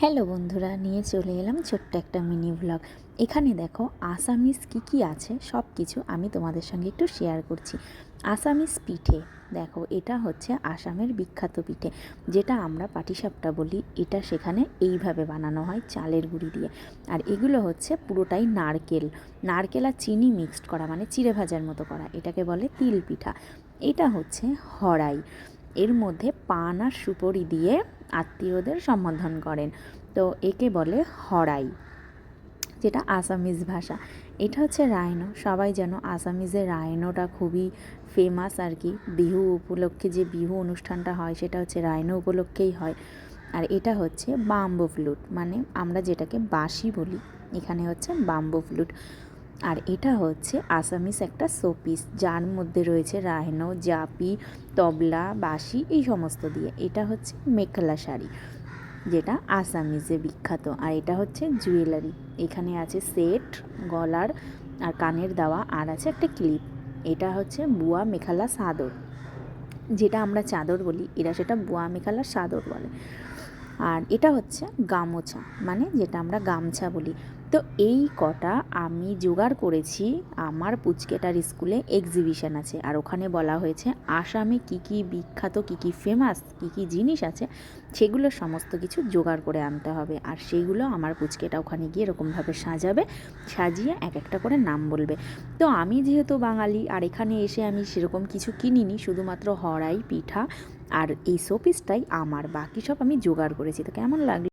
Hello বন্ধুরা, নিয়ে চলে এলাম ছোট্ট একটা মিনি ভ্লগ। এখানে দেখো আসামিস কী আছে সব কিছু আমি তোমাদের সঙ্গে একটু শেয়ার করছি। আসামিস পিঠে দেখো, এটা হচ্ছে আসামের বিখ্যাত পিঠে, যেটা আমরা পাটিসাপটা বলি। এটা সেখানে এইভাবে বানানো হয় চালের গুঁড়ি দিয়ে। আর এগুলো হচ্ছে পুরোটাই নারকেল আর চিনি মিক্সড করা, মানে চিড়ে ভাজার মতো করা। এটাকে বলে তিল পিঠা। এটা হচ্ছে হড়াই। এর মধ্যে পান আর সুপরি দিয়ে আত্মীয়দের সম্বোধন করেন। তো একে বলে হড়াই, যেটা আসামিজ ভাষা। এটা হচ্ছে রায়নো। সবাই যেন আসামিজের রায়নোটা খুবই ফেমাস আর কি। বিহু উপলক্ষে যে বিহু অনুষ্ঠানটা হয় সেটা হচ্ছে রায়নো উপলক্ষেই হয়। আর এটা হচ্ছে বাম্বো ফ্লুট, মানে আমরা যেটাকে বাঁশি বলি, এখানে হচ্ছে বাম্বো ফ্লুট। আর এটা হচ্ছে আসামিস একটা শোপিস, যার মধ্যে রয়েছে রায়নো, জাপি, তবলা, বাঁশি, এই সমস্ত দিয়ে। এটা হচ্ছে মেখলা শাড়ি, যেটা আসামিজে বিখ্যাত। আর এটা হচ্ছে জুয়েলারি। এখানে আছে সেট, গলার আর কানের দেওয়া, আর আছে একটা ক্লিপ। এটা হচ্ছে বুয়া মেখালা চাদর, যেটা আমরা চাদর বলি, এরা সেটা বুয়া মেখালা চাদর বলে। আর এটা হচ্ছে গামোছা, মানে যেটা আমরা গামছা বলি। তো এই কটা আমি জোগাড় করেছি। আমার পুচকেটার স্কুলে এক্সিবিশন আছে, আর ওখানে বলা হয়েছে আসামে কী কী বিখ্যাত, কী কী ফেমাস, কী কী জিনিস আছে, সেগুলো সমস্ত কিছু জোগাড় করে আনতে হবে। আর সেইগুলো আমার পুচকেটা ওখানে গিয়ে এরকমভাবে সাজাবে, সাজিয়ে এক একটা করে নাম বলবে। তো আমি যেহেতু বাঙালি, আর এখানে এসে আমি সেরকম কিছু কিনিনি, শুধুমাত্র হড়াই পিঠা আর এই শোপিসটাই আমার, বাকি সব আমি জোগাড় করেছি। তো কেমন লাগলো?